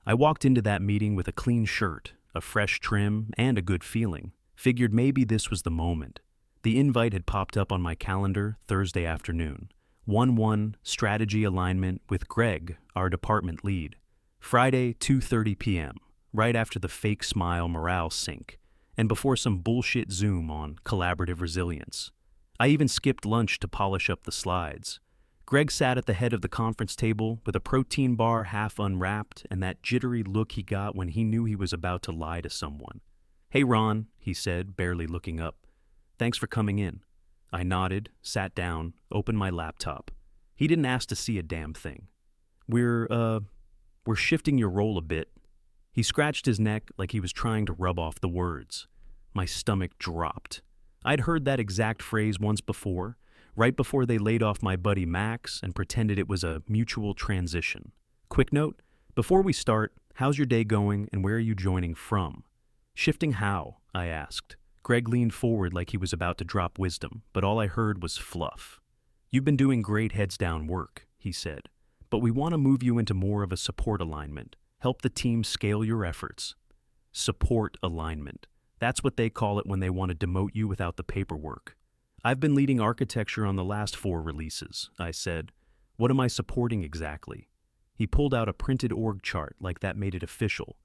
I walked into that meeting with a clean shirt, a fresh trim, and a good feeling. Figured maybe this was the moment. The invite had popped up on my calendar Thursday afternoon. 1-1 strategy alignment with Greg, our department lead. Friday, 2:30 p.m., right after the fake smile morale sync, and before some bullshit Zoom on collaborative resilience. I even skipped lunch to polish up the slides. Greg sat at the head of the conference table with a protein bar half unwrapped and that jittery look he got when he knew he was about to lie to someone. "Hey, Ron," he said, barely looking up. "Thanks for coming in." I nodded, sat down, opened my laptop. He didn't ask to see a damn thing. We're shifting your role a bit." He scratched his neck like he was trying to rub off the words. My stomach dropped. I'd heard that exact phrase once before, right before they laid off my buddy Max and pretended it was a mutual transition. Quick note, before we start, how's your day going and where are you joining from? "Shifting how?" I asked. Greg leaned forward like he was about to drop wisdom, but all I heard was fluff. "You've been doing great heads down work," he said, "but we want to move you into more of a support alignment. Help the team scale your efforts." Support alignment. That's what they call it when they want to demote you without the paperwork. "I've been leading architecture on the last 4 releases," I said. "What am I supporting exactly?" He pulled out a printed org chart like that made it official.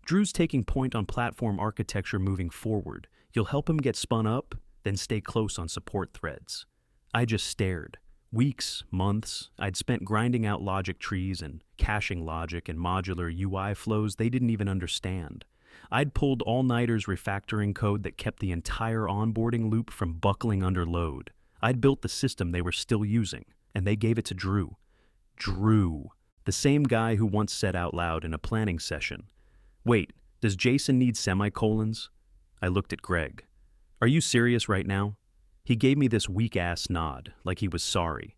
"Drew's taking point on platform architecture moving forward. You'll help him get spun up, then stay close on support threads." I just stared. Weeks, months, I'd spent grinding out logic trees and caching logic and modular UI flows they didn't even understand. I'd pulled all-nighters refactoring code that kept the entire onboarding loop from buckling under load. I'd built the system they were still using, and they gave it to Drew. Drew, the same guy who once said out loud in a planning session, "Wait, does Jason need semicolons?" I looked at Greg. "Are you serious right now?" He gave me this weak-ass nod, like he was sorry.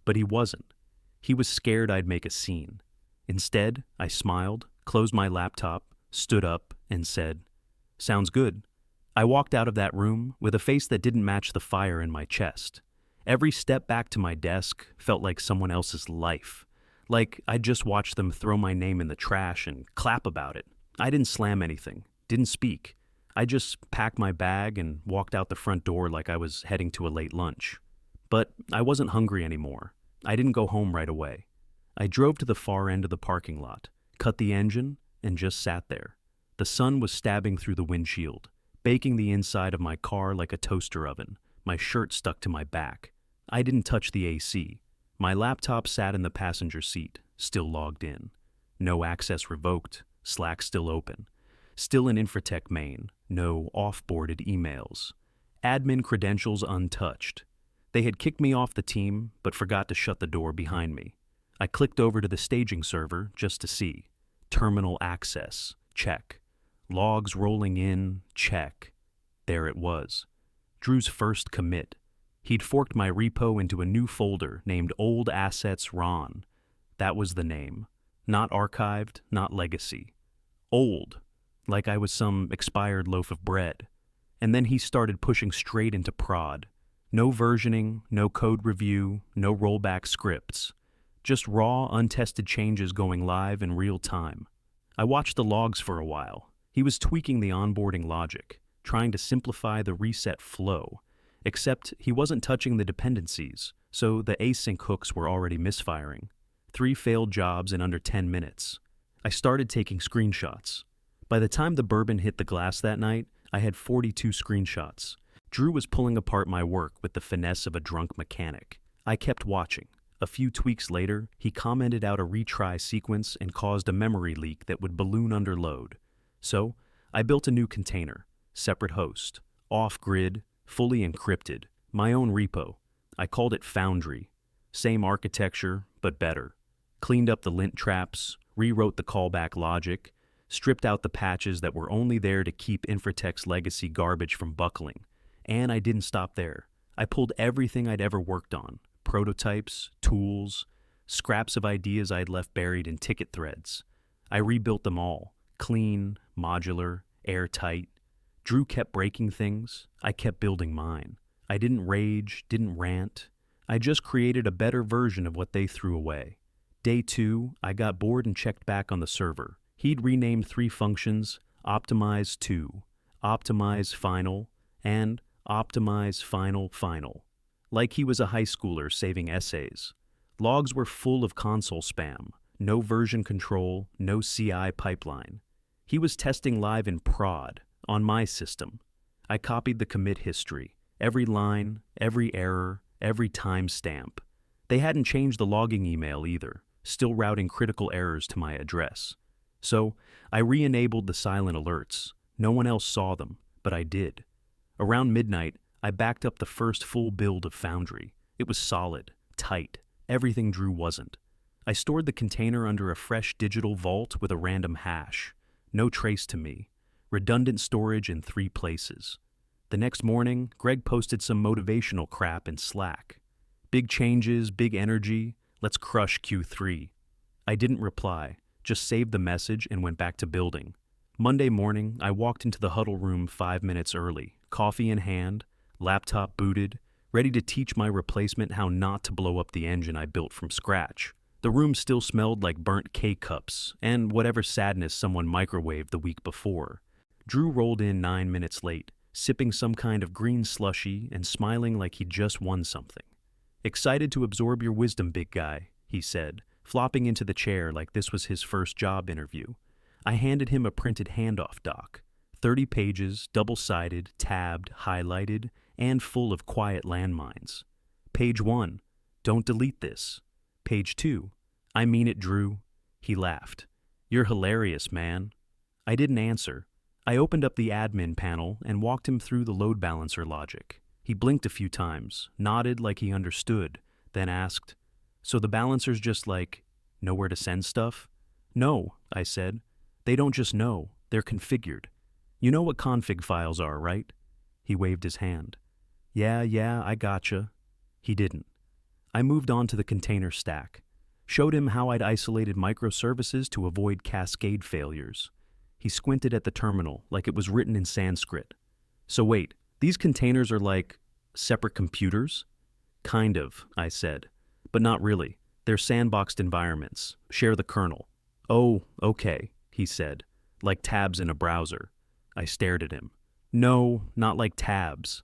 But he wasn't. He was scared I'd make a scene. Instead, I smiled, closed my laptop, stood up, and said, "Sounds good." I walked out of that room with a face that didn't match the fire in my chest. Every step back to my desk felt like someone else's life. Like I'd just watched them throw my name in the trash and clap about it. I didn't slam anything, didn't speak. I just packed my bag and walked out the front door like I was heading to a late lunch. But I wasn't hungry anymore. I didn't go home right away. I drove to the far end of the parking lot, cut the engine, and just sat there. The sun was stabbing through the windshield, baking the inside of my car like a toaster oven. My shirt stuck to my back. I didn't touch the AC. My laptop sat in the passenger seat, still logged in. No access revoked, Slack still open. Still in Infratech main, no off-boarded emails. Admin credentials untouched. They had kicked me off the team, but forgot to shut the door behind me. I clicked over to the staging server just to see. Terminal access, check. Logs rolling in, check. There it was. Drew's first commit. He'd forked my repo into a new folder named Old Assets Ron. That was the name. Not archived, not legacy. Old. Like I was some expired loaf of bread. And then he started pushing straight into prod. No versioning, no code review, no rollback scripts. Just raw, untested changes going live in real time. I watched the logs for a while. He was tweaking the onboarding logic, trying to simplify the reset flow. Except he wasn't touching the dependencies, so the async hooks were already misfiring. 3 failed jobs in under 10 minutes. I started taking screenshots. By the time the bourbon hit the glass that night, I had 42 screenshots. Drew was pulling apart my work with the finesse of a drunk mechanic. I kept watching. A few tweaks later, he commented out a retry sequence and caused a memory leak that would balloon under load. So, I built a new container, separate host, off-grid, fully encrypted, my own repo. I called it Foundry. Same architecture, but better. Cleaned up the lint traps, rewrote the callback logic, stripped out the patches that were only there to keep Infratech's legacy garbage from buckling. And I didn't stop there. I pulled everything I'd ever worked on, prototypes, tools, scraps of ideas I'd left buried in ticket threads. I rebuilt them all, clean, modular, airtight. Drew kept breaking things, I kept building mine. I didn't rage, didn't rant. I just created a better version of what they threw away. Day 2, I got bored and checked back on the server. He'd renamed 3 functions: optimize 2, optimize final, and optimize final final. Like he was a high schooler saving essays. Logs were full of console spam, no version control, no CI pipeline. He was testing live in prod, on my system. I copied the commit history, every line, every error, every timestamp. They hadn't changed the logging email either, still routing critical errors to my address. So I re-enabled the silent alerts. No one else saw them, but I did. Around midnight, I backed up the first full build of Foundry. It was solid, tight, everything Drew wasn't. I stored the container under a fresh digital vault with a random hash. No trace to me. Redundant storage in 3 places. The next morning, Greg posted some motivational crap in Slack. Big changes, big energy, let's crush Q3. I didn't reply, just saved the message and went back to building. Monday morning, I walked into the huddle room 5 minutes early, coffee in hand, laptop booted, ready to teach my replacement how not to blow up the engine I built from scratch. The room still smelled like burnt K-cups and whatever sadness someone microwaved the week before. Drew rolled in 9 minutes late, sipping some kind of green slushy and smiling like he'd just won something. "Excited to absorb your wisdom, big guy," he said, flopping into the chair like this was his first job interview. I handed him a printed handoff doc, 30 pages, double-sided, tabbed, highlighted, and full of quiet landmines. Page 1, don't delete this. Page 2, I mean it, Drew. He laughed. You're hilarious, man. I didn't answer. I opened up the admin panel and walked him through the load balancer logic. He blinked a few times, nodded like he understood, then asked, "So the balancer's just like, know where to send stuff?" "No," I said. "They don't just know, they're configured. You know what config files are, right?" He waved his hand. Yeah, I gotcha." He didn't. I moved on to the container stack. Showed him how I'd isolated microservices to avoid cascade failures. He squinted at the terminal like it was written in Sanskrit. "So wait, these containers are like separate computers?" "Kind of," I said. "But not really. They're sandboxed environments. Share the kernel." "Oh, okay," he said. "Like tabs in a browser." I stared at him. "No, not like tabs."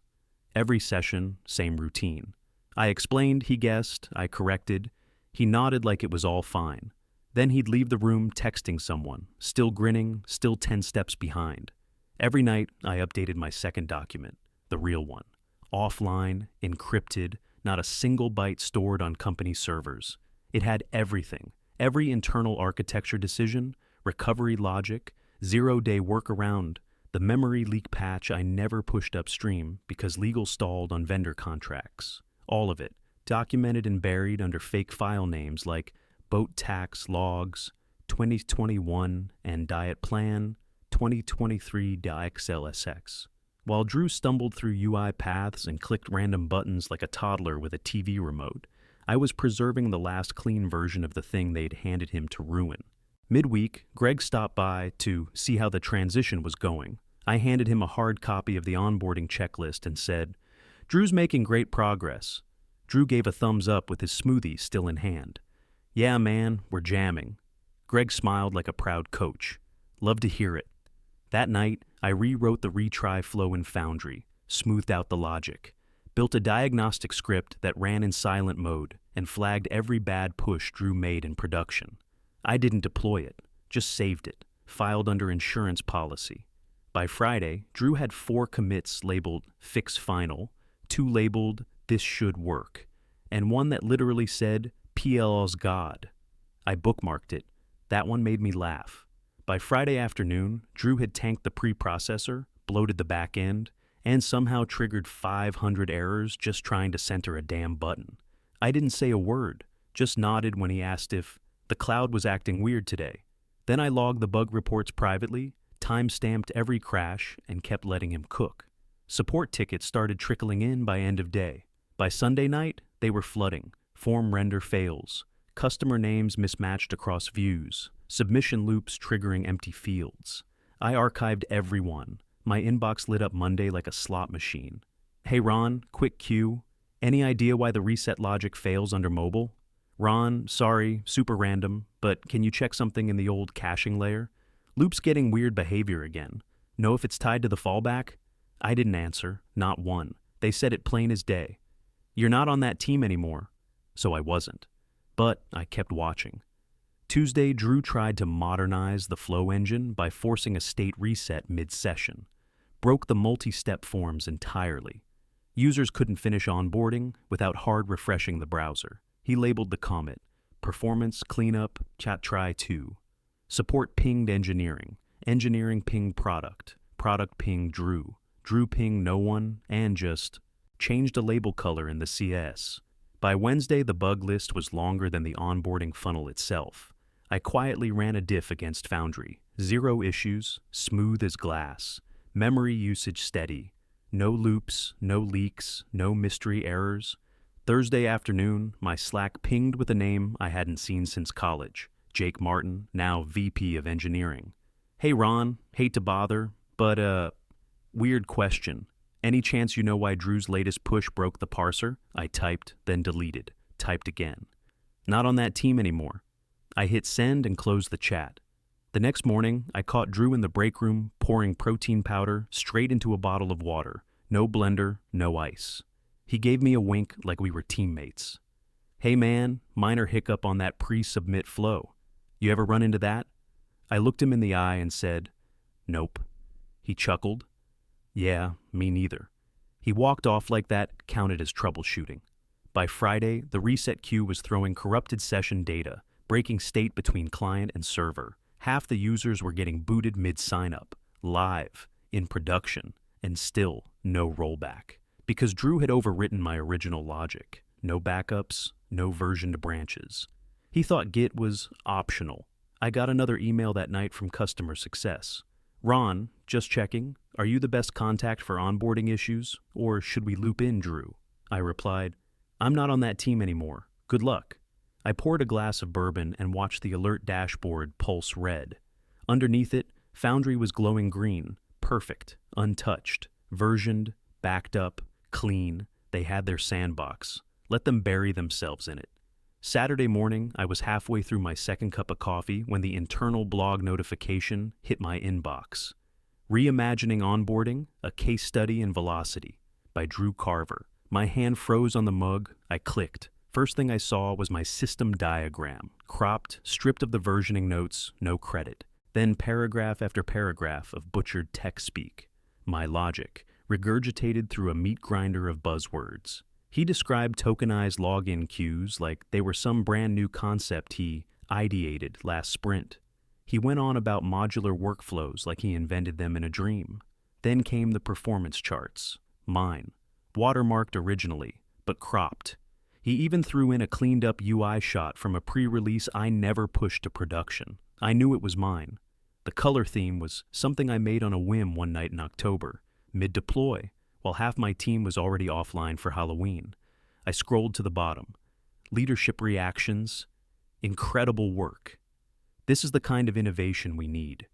Every session, same routine. I explained, he guessed, I corrected. He nodded like it was all fine. Then he'd leave the room texting someone, still grinning, still 10 steps behind. Every night, I updated my second document, the real one. Offline, encrypted, not a single byte stored on company servers. It had everything, every internal architecture decision, recovery logic, 0-day workaround, the memory leak patch I never pushed upstream because legal stalled on vendor contracts. All of it, documented and buried under fake file names like boat tax logs, 2021 and diet plan, 2023.xlsx. While Drew stumbled through UI paths and clicked random buttons like a toddler with a TV remote, I was preserving the last clean version of the thing they'd handed him to ruin. Midweek, Greg stopped by to see how the transition was going. I handed him a hard copy of the onboarding checklist and said, "Drew's making great progress." Drew gave a thumbs up with his smoothie still in hand. "Yeah, man, we're jamming." Greg smiled like a proud coach. "Love to hear it." That night, I rewrote the retry flow in Foundry, smoothed out the logic, built a diagnostic script that ran in silent mode and flagged every bad push Drew made in production. I didn't deploy it, just saved it, filed under insurance policy. By Friday, Drew had 4 commits labeled Fix Final, 2 labeled This Should Work, and one that literally said PL's God. I bookmarked it. That one made me laugh. By Friday afternoon, Drew had tanked the preprocessor, bloated the back end, and somehow triggered 500 errors just trying to center a damn button. I didn't say a word, just nodded when he asked if the cloud was acting weird today. Then I logged the bug reports privately, time-stamped every crash, and kept letting him cook. Support tickets started trickling in by end of day. By Sunday night, they were flooding. Form render fails. Customer names mismatched across views. Submission loops triggering empty fields. I archived every one. My inbox lit up Monday like a slot machine. "Hey Ron, quick cue. Any idea why the reset logic fails under mobile?" "Ron, sorry, super random, but can you check something in the old caching layer?" Loop's getting weird behavior again. Know if it's tied to the fallback? I didn't answer, not one. They said it plain as day. You're not on that team anymore. So I wasn't. But I kept watching. Tuesday, Drew tried to modernize the flow engine by forcing a state reset mid-session. Broke the multi-step forms entirely. Users couldn't finish onboarding without hard refreshing the browser. He labeled the comment, Performance Cleanup Chat Try 2. Support pinged engineering. Engineering pinged product. Product pinged Drew. Drew pinged no one, and just changed a label color in the CS. By Wednesday, the bug list was longer than the onboarding funnel itself. I quietly ran a diff against Foundry. 0 issues, smooth as glass. Memory usage steady. No loops, no leaks, no mystery errors. Thursday afternoon, my Slack pinged with a name I hadn't seen since college. Jake Martin, now VP of Engineering. Hey Ron, hate to bother, but weird question. Any chance you know why Drew's latest push broke the parser? I typed, then deleted. Typed again. Not on that team anymore. I hit send and closed the chat. The next morning, I caught Drew in the break room pouring protein powder straight into a bottle of water. No blender, no ice. He gave me a wink like we were teammates. Hey man, minor hiccup on that pre-submit flow. You ever run into that? I looked him in the eye and said, Nope. He chuckled. Yeah, me neither. He walked off like that, counted as troubleshooting. By Friday, the reset queue was throwing corrupted session data, breaking state between client and server. Half the users were getting booted mid-sign-up, live, in production, and still no rollback. Because Drew had overwritten my original logic. No backups, no versioned branches. He thought Git was optional. I got another email that night from customer success. Ron, just checking, are you the best contact for onboarding issues, or should we loop in Drew? I replied, I'm not on that team anymore. Good luck. I poured a glass of bourbon and watched the alert dashboard pulse red. Underneath it, Foundry was glowing green, perfect, untouched, versioned, backed up, clean. They had their sandbox. Let them bury themselves in it. Saturday morning, I was halfway through my second cup of coffee when the internal blog notification hit my inbox. Reimagining Onboarding, a Case Study in Velocity, by Drew Carver. My hand froze on the mug. I clicked. First thing I saw was my system diagram, cropped, stripped of the versioning notes, no credit. Then paragraph after paragraph of butchered tech speak. My logic, regurgitated through a meat grinder of buzzwords. He described tokenized login queues like they were some brand new concept he ideated last sprint. He went on about modular workflows like he invented them in a dream. Then came the performance charts. Mine. Watermarked originally, but cropped. He even threw in a cleaned-up UI shot from a pre-release I never pushed to production. I knew it was mine. The color theme was something I made on a whim one night in October, mid-deploy, while half my team was already offline for Halloween. I scrolled to the bottom. Leadership reactions. Incredible work. This is the kind of innovation we need.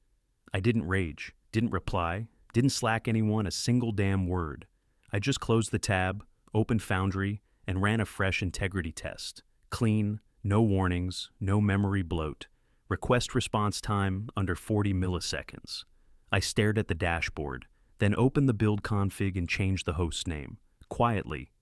I didn't rage, didn't reply, didn't slack anyone a single damn word. I just closed the tab, opened Foundry, and ran a fresh integrity test. Clean, no warnings, no memory bloat. Request response time under 40 milliseconds. I stared at the dashboard, then opened the build config and changed the host name. Quietly.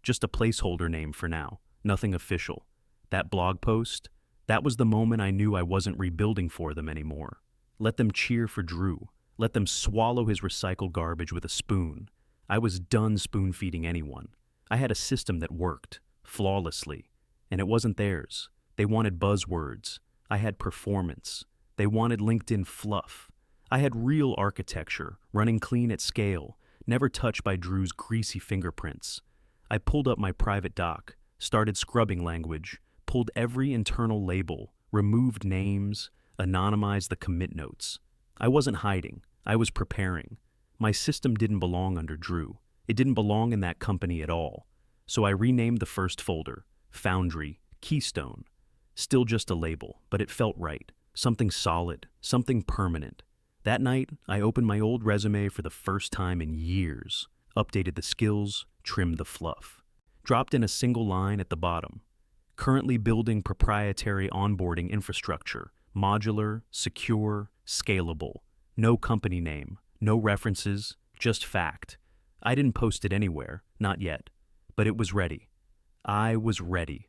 Just a placeholder name for now. Nothing official. That blog post, that was the moment I knew I wasn't rebuilding for them anymore. Let them cheer for Drew. Let them swallow his recycled garbage with a spoon. I was done spoon-feeding anyone. I had a system that worked, flawlessly, and it wasn't theirs. They wanted buzzwords. I had performance. They wanted LinkedIn fluff. I had real architecture, running clean at scale, never touched by Drew's greasy fingerprints. I pulled up my private doc, started scrubbing language, pulled every internal label, removed names, anonymized the commit notes. I wasn't hiding. I was preparing. My system didn't belong under Drew. It didn't belong in that company at all. So I renamed the first folder, Foundry, Keystone. Still just a label, but it felt right. Something solid, something permanent. That night, I opened my old resume for the first time in years, updated the skills, trimmed the fluff. Dropped in a single line at the bottom. Currently building proprietary onboarding infrastructure, modular, secure, scalable, no company name, no references, just fact. I didn't post it anywhere, not yet, but it was ready. I was ready.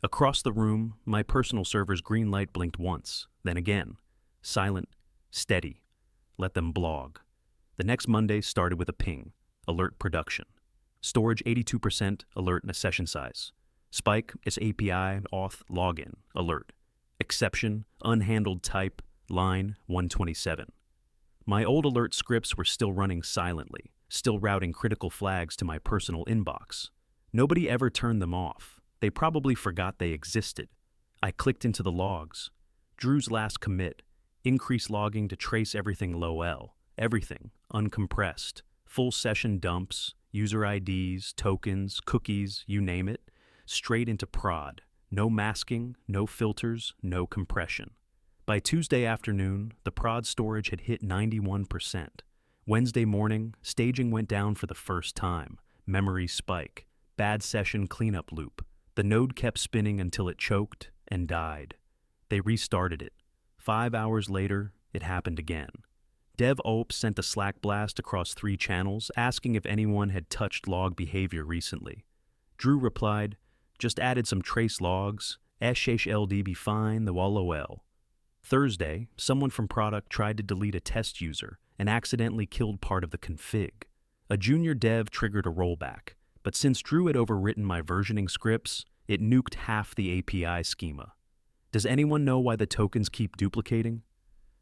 Across the room, my personal server's green light blinked once, then again. Silent, steady. Let them blog. The next Monday started with a ping. Alert production. Storage 82%, alert in a session size. Spike is API, auth, login, alert. Exception, unhandled type, line 127. My old alert scripts were still running silently, still routing critical flags to my personal inbox. Nobody ever turned them off. They probably forgot they existed. I clicked into the logs. Drew's last commit. Increase logging to trace everything low-L. Everything, uncompressed. Full session dumps, user IDs, tokens, cookies, you name it. Straight into prod. No masking, no filters, no compression. By Tuesday afternoon, the prod storage had hit 91%. Wednesday morning, staging went down for the first time. Memory spike. Bad session cleanup loop. The node kept spinning until it choked and died. They restarted it. 5 hours later, it happened again. DevOps sent a Slack blast across 3 channels asking if anyone had touched log behavior recently. Drew replied, just added some trace logs, SHLD be fine, the LOL. Thursday, someone from product tried to delete a test user and accidentally killed part of the config. A junior dev triggered a rollback, but since Drew had overwritten my versioning scripts, it nuked half the API schema. Does anyone know why the tokens keep duplicating?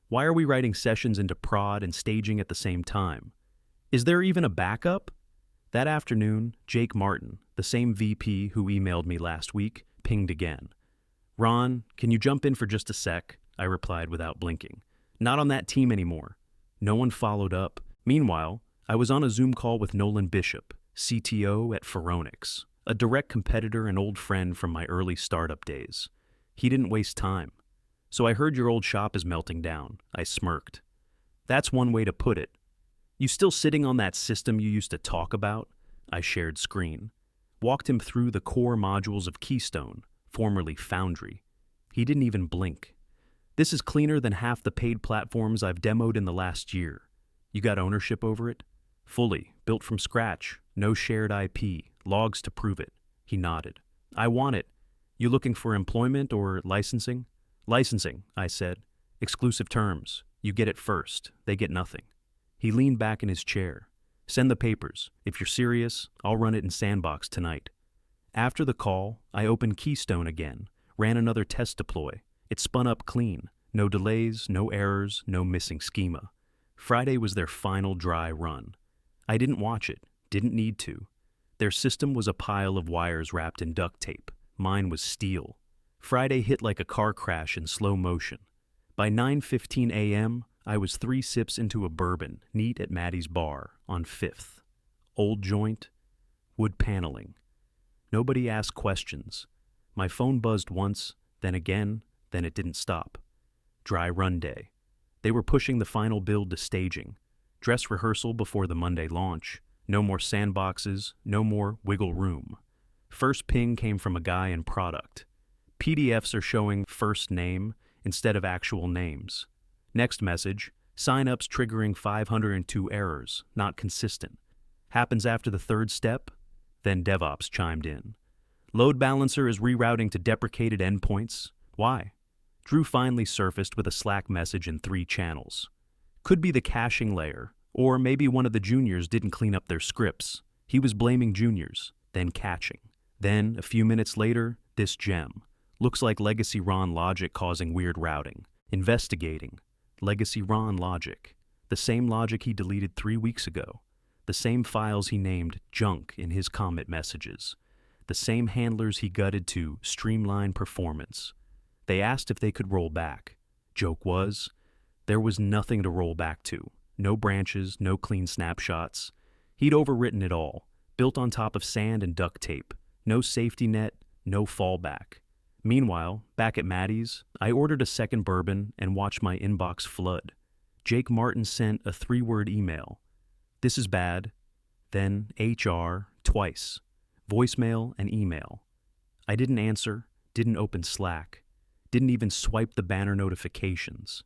Why are we writing sessions into prod and staging at the same time? Is there even a backup? That afternoon, Jake Martin, the same VP who emailed me last week, pinged again. Ron, can you jump in for just a sec? I replied without blinking. Not on that team anymore. No one followed up. Meanwhile, I was on a Zoom call with Nolan Bishop, CTO at Phoronix, a direct competitor and old friend from my early startup days. He didn't waste time. So I heard your old shop is melting down. I smirked. That's one way to put it. You still sitting on that system you used to talk about? I shared screen. Walked him through the core modules of Keystone, formerly Foundry. He didn't even blink. This is cleaner than half the paid platforms I've demoed in the last year. You got ownership over it? Fully, built from scratch, no shared IP, logs to prove it. He nodded. I want it. You looking for employment or licensing? Licensing, I said. Exclusive terms. You get it first. They get nothing. He leaned back in his chair. Send the papers. If you're serious, I'll run it in Sandbox tonight. After the call, I opened Keystone again, ran another test deploy. It spun up clean. No delays, no errors, no missing schema. Friday was their final dry run. I didn't watch it, didn't need to. Their system was a pile of wires wrapped in duct tape. Mine was steel. Friday hit like a car crash in slow motion. By 9:15 a.m., I was 3 sips into a bourbon, neat at Maddie's bar, on 5th. Old joint, wood paneling. Nobody asked questions. My phone buzzed once, then again, then it didn't stop. Dry run day. They were pushing the final build to staging. Dress rehearsal before the Monday launch. No more sandboxes, no more wiggle room. First ping came from a guy in product. PDFs are showing first name instead of actual names. Next message, signups triggering 502 errors, not consistent. Happens after the 3rd step? Then DevOps chimed in. Load balancer is rerouting to deprecated endpoints. Why? Drew finally surfaced with a Slack message in 3 channels. Could be the caching layer, or maybe one of the juniors didn't clean up their scripts. He was blaming juniors, then catching. Then, a few minutes later, this gem. Looks like legacy RON logic causing weird routing. Investigating. Legacy RON logic. The same logic he deleted 3 weeks ago. The same files he named junk in his commit messages. The same handlers he gutted to streamline performance. They asked if they could roll back. Joke was, there was nothing to roll back to. No branches, no clean snapshots. He'd overwritten it all, built on top of sand and duct tape. No safety net, no fallback. Meanwhile, back at Maddie's, I ordered a second bourbon and watched my inbox flood. Jake Martin sent a 3-word email. This is bad. Then HR twice. Voicemail and email. I didn't answer, didn't open Slack, didn't even swipe the banner notifications.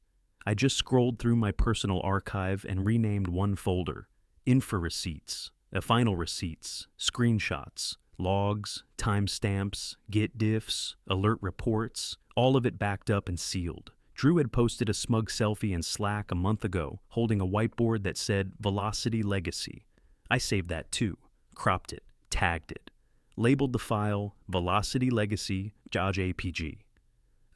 I just scrolled through my personal archive and renamed one folder: info receipts, final receipts, screenshots, logs, timestamps, git diffs, alert reports, all of it backed up and sealed. Drew had posted a smug selfie in Slack a month ago, holding a whiteboard that said Velocity Legacy. I saved that too, cropped it, tagged it, labeled the file Velocity Legacy .jpg.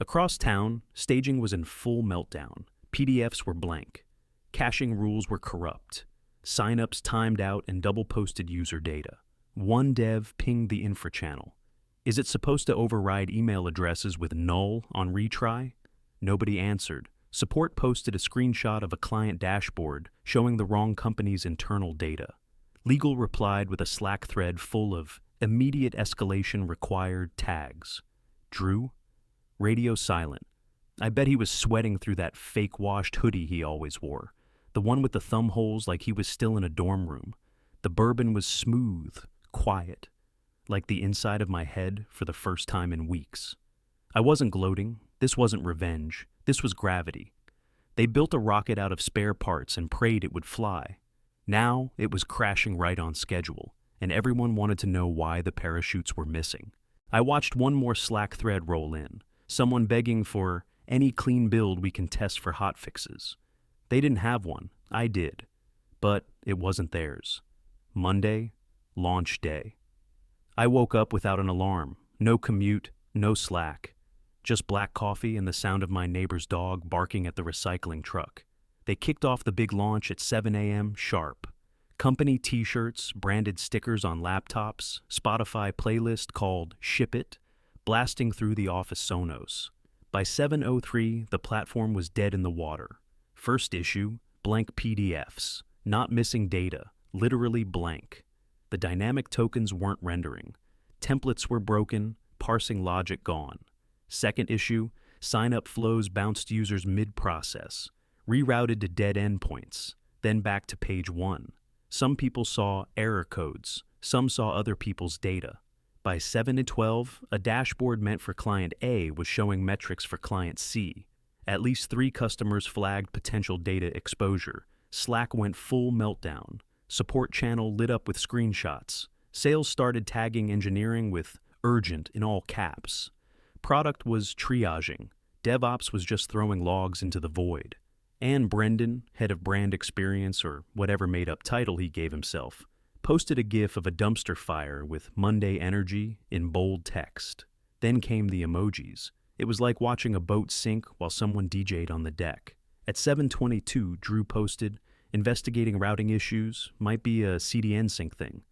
Across town, staging was in full meltdown. PDFs were blank. Caching rules were corrupt. Signups timed out and double-posted user data. One dev pinged the infra channel. Is it supposed to override email addresses with null on retry? Nobody answered. Support posted a screenshot of a client dashboard showing the wrong company's internal data. Legal replied with a Slack thread full of immediate escalation required tags. Drew? Radio silent. I bet he was sweating through that fake-washed hoodie he always wore. The one with the thumb holes like he was still in a dorm room. The bourbon was smooth, quiet, like the inside of my head for the first time in weeks. I wasn't gloating. This wasn't revenge. This was gravity. They built a rocket out of spare parts and prayed it would fly. Now it was crashing right on schedule, and everyone wanted to know why the parachutes were missing. I watched one more Slack thread roll in, someone begging for any clean build we can test for hotfixes. They didn't have one. I did. But it wasn't theirs. Monday, launch day. I woke up without an alarm. No commute, no Slack. Just black coffee and the sound of my neighbor's dog barking at the recycling truck. They kicked off the big launch at 7 a.m. sharp. Company t-shirts, branded stickers on laptops, Spotify playlist called Ship It, blasting through the office Sonos. By 7:03, the platform was dead in the water. First issue, blank PDFs, not missing data, literally blank. The dynamic tokens weren't rendering. Templates were broken, parsing logic gone. Second issue, sign-up flows bounced users mid-process, rerouted to dead endpoints, then back to page 1. Some people saw error codes, some saw other people's data. By 7:12, a dashboard meant for client A was showing metrics for client C. At least 3 customers flagged potential data exposure. Slack went full meltdown. Support channel lit up with screenshots. Sales started tagging engineering with urgent in all caps. Product was triaging. DevOps was just throwing logs into the void. And Brendan, head of brand experience or whatever made-up title he gave himself, posted a gif of a dumpster fire with Monday energy in bold text. Then came the emojis. It was like watching a boat sink while someone DJ'd on the deck. At 7:22, Drew posted, investigating routing issues, might be a CDN sync thing.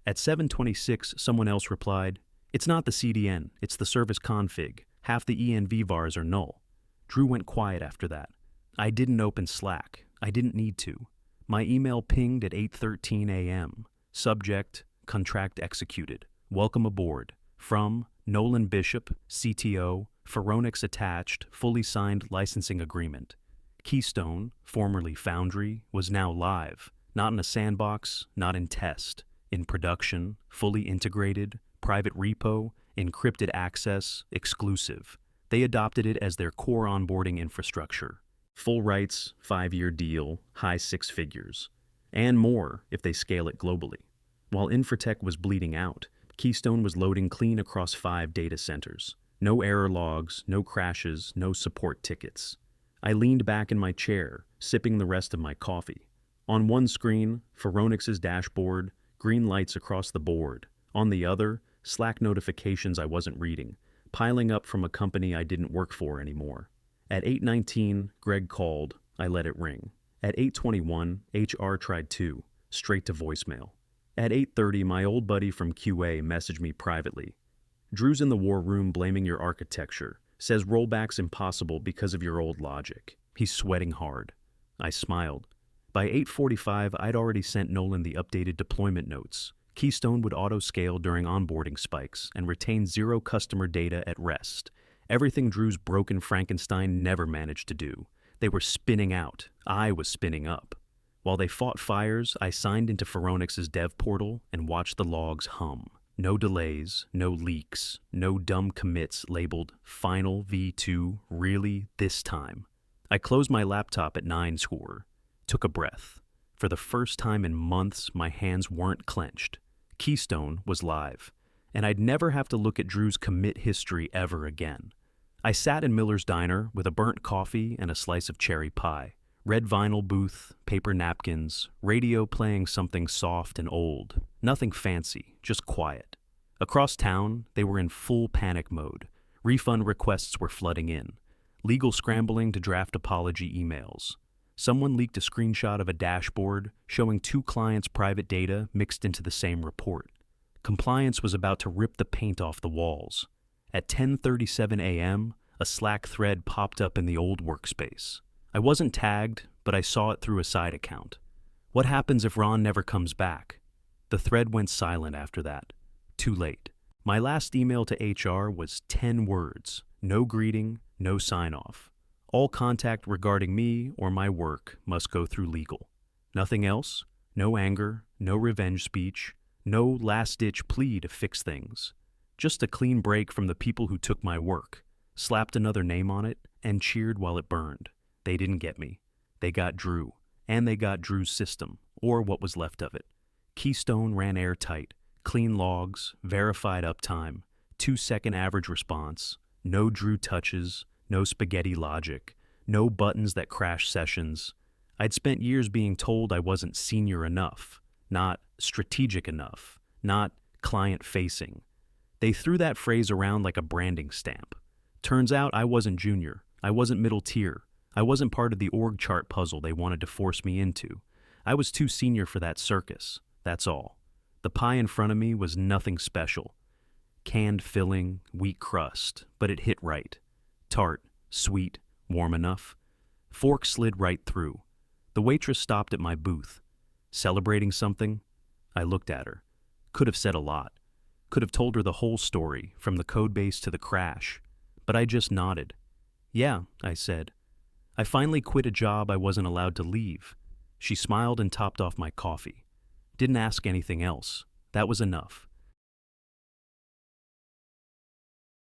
At 7:26, someone else replied, it's not the CDN, it's the service config. Half the ENV vars are null. Drew went quiet after that. I didn't open Slack. I didn't need to. My email pinged at 8:13 a.m. Subject, contract executed. Welcome aboard. From Nolan Bishop, CTO, Phoronix attached, fully signed licensing agreement. Keystone, formerly Foundry, was now live. Not in a sandbox, not in test. In production, fully integrated, private repo, encrypted access, exclusive. They adopted it as their core onboarding infrastructure. Full rights, 5-year deal, high 6 figures. And more if they scale it globally. While Infratech was bleeding out, Keystone was loading clean across 5 data centers. No error logs, no crashes, no support tickets. I leaned back in my chair, sipping the rest of my coffee. On one screen, Phoronix's dashboard, green lights across the board. On the other, Slack notifications I wasn't reading, piling up from a company I didn't work for anymore. At 8:19, Greg called. I let it ring. At 8:21, HR tried too, straight to voicemail. At 8:30, my old buddy from QA messaged me privately. Drew's in the war room blaming your architecture. Says rollback's impossible because of your old logic. He's sweating hard. I smiled. By 8:45, I'd already sent Nolan the updated deployment notes. Keystone would auto-scale during onboarding spikes and retain 0 customer data at rest. Everything Drew's broken Frankenstein never managed to do. They were spinning out. I was spinning up. While they fought fires, I signed into Phoronix's dev portal and watched the logs hum. No delays, no leaks, no dumb commits labeled Final V2 really this time. I closed my laptop at 9 score, took a breath. For the first time in months, my hands weren't clenched. Keystone was live, and I'd never have to look at Drew's commit history ever again. I sat in Miller's diner with a burnt coffee and a slice of cherry pie. Red vinyl booth, paper napkins, radio playing something soft and old. Nothing fancy, just quiet. Across town, they were in full panic mode. Refund requests were flooding in. Legal scrambling to draft apology emails. Someone leaked a screenshot of a dashboard showing 2 clients' private data mixed into the same report. Compliance was about to rip the paint off the walls. At 10:37 a.m., a Slack thread popped up in the old workspace. I wasn't tagged, but I saw it through a side account. What happens if Ron never comes back? The thread went silent after that. Too late. My last email to HR was 10 words. No greeting, no sign-off. All contact regarding me or my work must go through legal. Nothing else? No anger, no revenge speech, no last-ditch plea to fix things. Just a clean break from the people who took my work, slapped another name on it, and cheered while it burned. They didn't get me. They got Drew, and they got Drew's system, or what was left of it. Keystone ran airtight, clean logs, verified uptime, 2-second average response, no Drew touches, no spaghetti logic, no buttons that crash sessions. I'd spent years being told I wasn't senior enough, not strategic enough, not client-facing. They threw that phrase around like a branding stamp. Turns out I wasn't junior, I wasn't middle tier, I wasn't part of the org chart puzzle they wanted to force me into. I was too senior for that circus, that's all. The pie in front of me was nothing special. Canned filling, wheat crust, but it hit right. Tart, sweet, warm enough. Fork slid right through. The waitress stopped at my booth. Celebrating something? I looked at her. Could have said a lot. Could have told her the whole story, from the codebase to the crash. But I just nodded. Yeah, I said. I finally quit a job I wasn't allowed to leave. She smiled and topped off my coffee. Didn't ask anything else. That was enough.